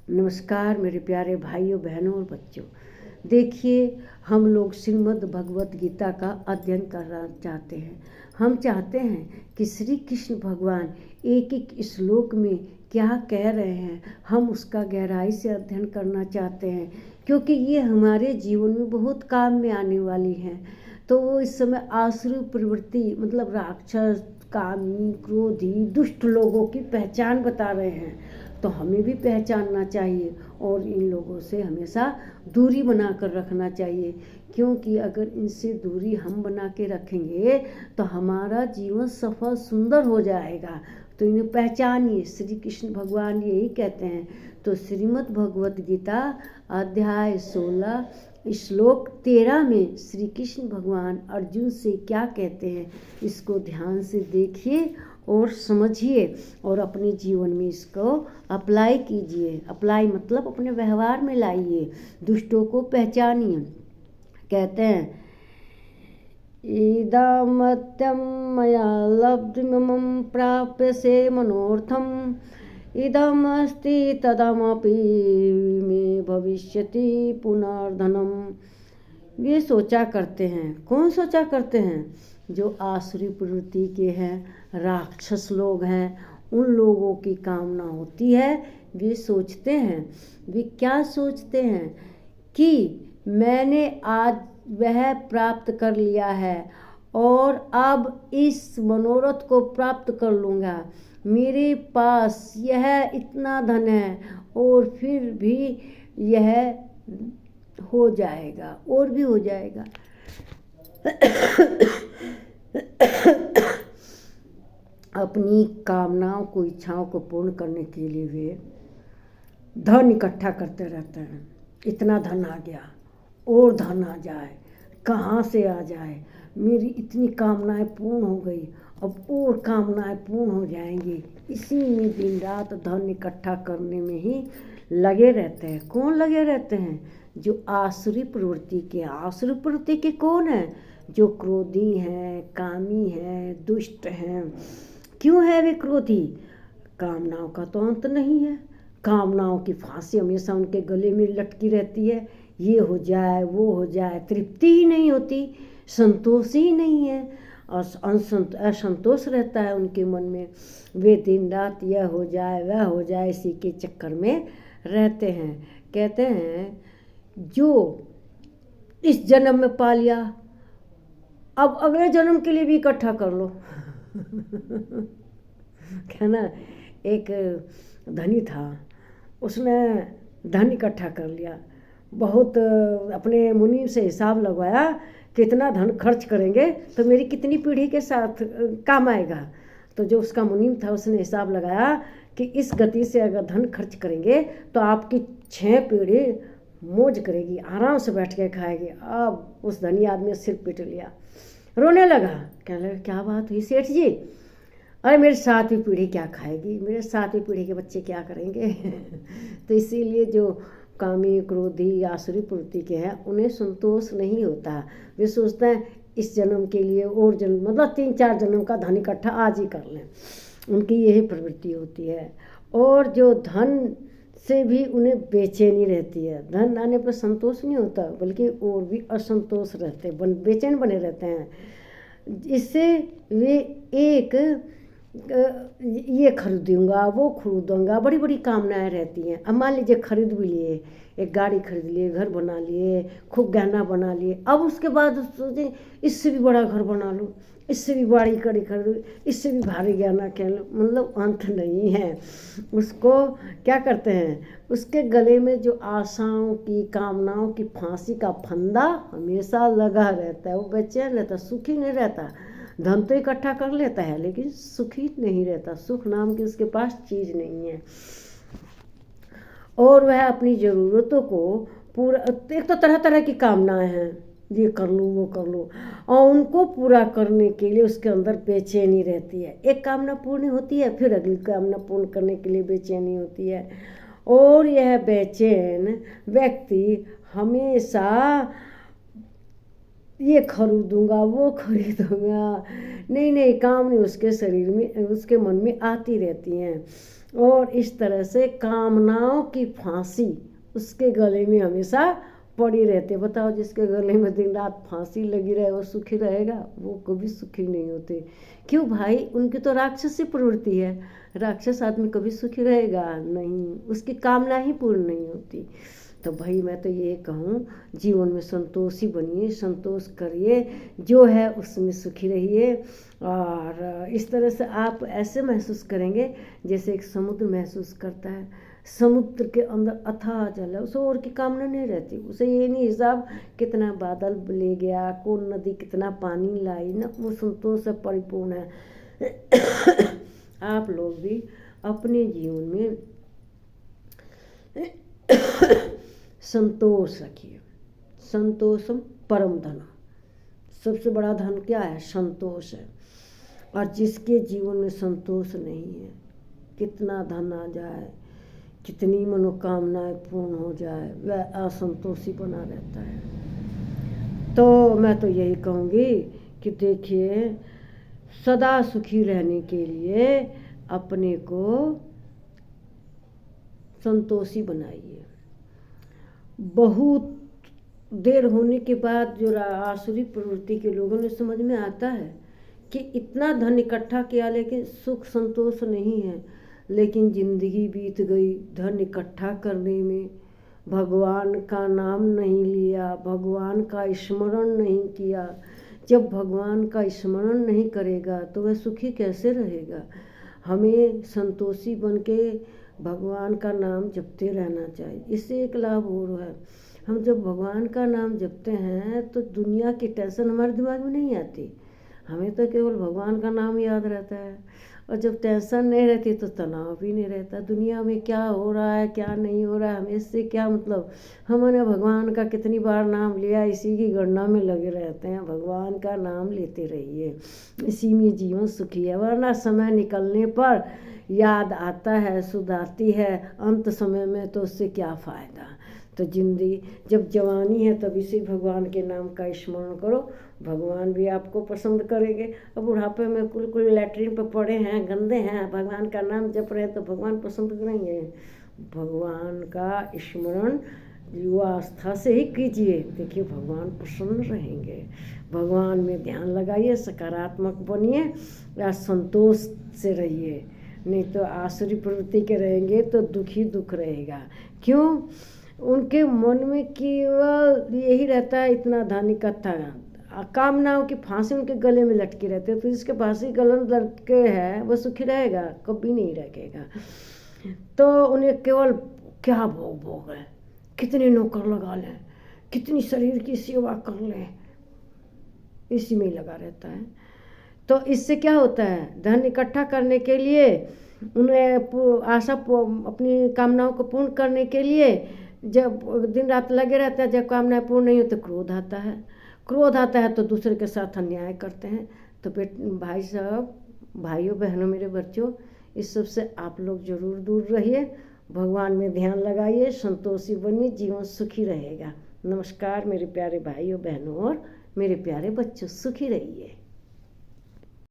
नमस्कार मेरे प्यारे भाइयों बहनों और बच्चों। देखिए, हम लोग श्रीमद् भगवत गीता का अध्ययन करना चाहते हैं। हम चाहते हैं कि श्री कृष्ण भगवान एक एक श्लोक में क्या कह रहे हैं, हम उसका गहराई से अध्ययन करना चाहते हैं, क्योंकि ये हमारे जीवन में बहुत काम में आने वाली हैं। तो वो इस समय आसुरी प्रवृत्ति मतलब राक्षस, कामी, क्रोधी, दुष्ट लोगों की पहचान बता रहे हैं। तो हमें भी पहचानना चाहिए और इन लोगों से हमेशा दूरी बना कर रखना चाहिए, क्योंकि अगर इनसे दूरी हम बना के रखेंगे तो हमारा जीवन सफल सुंदर हो जाएगा। तो इन्हें पहचानिए, श्री कृष्ण भगवान यही कहते हैं। तो श्रीमद् भगवत गीता अध्याय 16 श्लोक 13 में श्री कृष्ण भगवान अर्जुन से क्या कहते हैं, इसको ध्यान से देखिए और समझिए और अपने जीवन में इसको अप्लाई कीजिए। अप्लाई मतलब अपने व्यवहार में लाइए, दुष्टों को पहचानिए। कहते हैं, इदमत्यं मया लब्धमिमं प्राप्य से मनोर्थम इदमस्ति तदमपि मे भविष्यति पुनर्धनम। ये सोचा करते हैं। कौन सोचा करते हैं? जो आसुरी प्रवृत्ति के हैं, राक्षस लोग हैं, उन लोगों की कामना होती है। वे सोचते हैं, वे क्या सोचते हैं कि मैंने आज वह प्राप्त कर लिया है और अब इस मनोरथ को प्राप्त कर लूँगा, मेरे पास यह इतना धन है और फिर भी यह हो जाएगा और भी हो जाएगा। अपनी कामनाओं को, इच्छाओं को पूर्ण करने के लिए वे धन इकट्ठा करते रहते हैं। इतना धन आ गया और धन आ जाए, कहाँ से आ जाए, मेरी इतनी कामनाएं पूर्ण हो गई, अब और कामनाएं पूर्ण हो जाएंगी। इसी में दिन रात धन इकट्ठा करने में ही लगे रहते हैं। कौन लगे रहते हैं? जो आसुरी प्रवृत्ति के। आसुरी प्रवृत्ति के कौन है? जो क्रोधी हैं, कामी हैं, दुष्ट हैं। क्यों है वे क्रोधी? कामनाओं का तो अंत नहीं है। कामनाओं की फांसी हमेशा उनके गले में लटकी रहती है। ये हो जाए, वो हो जाए, तृप्ति ही नहीं होती, संतोष ही नहीं है और असंतोष रहता है उनके मन में। वे दिन रात यह हो जाए, वह हो जाए, इसी के चक्कर में रहते हैं। कहते हैं, जो इस जन्म में पा लिया, अब अगले जन्म के लिए भी इकट्ठा कर लो। क्या ना, एक धनी था, उसने धन इकट्ठा कर लिया, बहुत अपने मुनीम से हिसाब लगवाया, कितना धन खर्च करेंगे तो मेरी कितनी पीढ़ी के साथ काम आएगा। तो जो उसका मुनीम था उसने हिसाब लगाया कि इस गति से अगर धन खर्च करेंगे तो आपकी 6 पीढ़ी मौज करेगी, आराम से बैठ के खाएगी। अब उस धनी आदमी ने सिर पीट लिया, रोने लगा। कहने लगा, क्या बात हुई सेठ जी? अरे मेरी 7वीं पीढ़ी क्या खाएगी, मेरे 7वीं पीढ़ी के बच्चे क्या करेंगे? तो इसीलिए जो कामी, क्रोधी, आसुरी प्रवृत्ति के हैं, उन्हें संतोष नहीं होता। वे सोचते हैं इस जन्म के लिए और जन्म, मतलब 3-4 जन्म का धन इकट्ठा आज ही कर लें। उनकी यही प्रवृत्ति होती है। और जो धन से भी उन्हें बेचैनी रहती है। धन आने पर संतोष नहीं होता, बल्कि और भी असंतोष रहते, बेचैन बने रहते हैं। इससे वे एक ये खरीदूंगा, वो खरीदूंगा, बड़ी बड़ी कामनाएं रहती हैं। अब मान लीजिए खरीद भी लिए, एक गाड़ी खरीद लिए, घर बना लिए, खूब गहना बना लिए। अब उसके बाद सोचे इससे भी बड़ा घर बना लूँ, इससे भी बड़ी गाड़ी खरीदूँ, इससे भी भारी गहना कह लूँ, मतलब अंत नहीं है। उसको क्या करते हैं, उसके गले में जो आशाओं की, कामनाओं की फांसी का फंदा हमेशा लगा रहता है। वो बेचैन रहता, सुखी नहीं रहता। धन तो इकट्ठा कर लेता है लेकिन सुखी नहीं रहता। सुख नाम की उसके पास चीज़ नहीं है। और वह अपनी ज़रूरतों को पूरा, एक तो तरह तरह की कामनाएं हैं, ये कर लूँ, वो कर लूँ, और उनको पूरा करने के लिए उसके अंदर बेचैनी रहती है। एक कामना पूर्ण होती है, फिर अगली कामना पूर्ण करने के लिए बेचैनी होती है। और यह बेचैन व्यक्ति हमेशा ये खरीदूंगा, वो खरीदूंगा, नहीं काम नहीं उसके शरीर में, उसके मन में आती रहती हैं। और इस तरह से कामनाओं की फांसी उसके गले में हमेशा पड़ी रहती। बताओ, जिसके गले में दिन रात फांसी लगी रहे वो सुखी रहेगा? वो कभी सुखी नहीं होते। क्यों भाई? उनकी तो राक्षसी प्रवृत्ति है। राक्षस आदमी कभी सुखी रहेगा नहीं, उसकी कामना ही पूर्ण नहीं होती। तो भाई मैं तो ये कहूँ, जीवन में संतोषी बनिए, संतोष करिए, जो है उसमें सुखी रहिए। और इस तरह से आप ऐसे महसूस करेंगे जैसे एक समुद्र महसूस करता है। समुद्र के अंदर अथाह जल है, उसे और की कामना नहीं रहती। उसे ये नहीं हिसाब कितना बादल ले गया, कौन नदी कितना पानी लाई ना, वो संतोष से परिपूर्ण है। आप लोग भी अपने जीवन में संतोष रखिए। संतोषम परम धन। सबसे बड़ा धन क्या है? संतोष है। और जिसके जीवन में संतोष नहीं है, कितना धन आ जाए, कितनी मनोकामनाएं पूर्ण हो जाए, वह असंतोषी बना रहता है। तो मैं तो यही कहूँगी कि देखिए, सदा सुखी रहने के लिए अपने को संतोषी बनाइए। बहुत देर होने के बाद जो आसुरी प्रवृत्ति के लोगों ने समझ में आता है कि इतना धन इकट्ठा किया लेकिन सुख संतोष नहीं है। लेकिन जिंदगी बीत गई धन इकट्ठा करने में, भगवान का नाम नहीं लिया, भगवान का स्मरण नहीं किया। जब भगवान का स्मरण नहीं करेगा तो वह सुखी कैसे रहेगा? हमें संतोषी बन के भगवान का नाम जपते रहना चाहिए। इससे एक लाभ और है, हम जब भगवान का नाम जपते हैं तो दुनिया की टेंशन हमारे दिमाग में नहीं आती। हमें तो केवल भगवान का नाम याद रहता है। और जब टेंशन नहीं रहती तो तनाव भी नहीं रहता। दुनिया में क्या हो रहा है क्या नहीं हो रहा है हमें इससे क्या मतलब। हमने भगवान का कितनी बार नाम लिया, इसी की गणना में लगे रहते हैं। भगवान का नाम लेते रहिए, इसी में जीवन सुखी है। वरना समय निकलने पर याद आता है, सुध आती है, अंत समय में तो उससे क्या फ़ायदा। तो जिंदगी जब जवानी है तभी से भगवान के नाम का स्मरण करो, भगवान भी आपको पसंद करेंगे। अब बुढ़ापे में कुल लैट्रिन पर पड़े हैं, गंदे हैं, भगवान का नाम जप रहे हैं तो भगवान पसंद करेंगे? भगवान का स्मरण युवावस्था से ही कीजिए, देखिए भगवान प्रसन्न रहेंगे। भगवान में ध्यान लगाइए, सकारात्मक बनिए या संतोष से रहिए। नहीं तो आसुरी प्रवृत्ति के रहेंगे तो दुख रहेगा। क्यों? उनके मन में केवल यही रहता है, इतना धन इकट्ठा, कामनाओं की फांसी उनके गले में लटकी रहती है। तो जिसके फांसी गले में लटके है वो सुखी रहेगा? कभी नहीं रहेगा। तो उन्हें केवल क्या भोग है, कितने नौकर लगा लें, कितनी शरीर की सेवा कर लें, इसी में ही लगा रहता है। तो इससे क्या होता है? धन इकट्ठा करने के लिए, उन्हें आशा अपनी कामनाओं को पूर्ण करने के लिए जब दिन रात लगे रहते हैं, जब कामनाएं पूर्ण नहीं होती तो क्रोध आता है। क्रोध आता है तो दूसरे के साथ अन्याय करते हैं। तो भाई साहब, भाइयों बहनों, मेरे बच्चों, इस सब से आप लोग जरूर दूर रहिए। भगवान में ध्यान लगाइए, संतोषी बनिए, जीवन सुखी रहेगा। नमस्कार मेरे प्यारे भाइयों बहनों और मेरे प्यारे बच्चों, सुखी रहिए।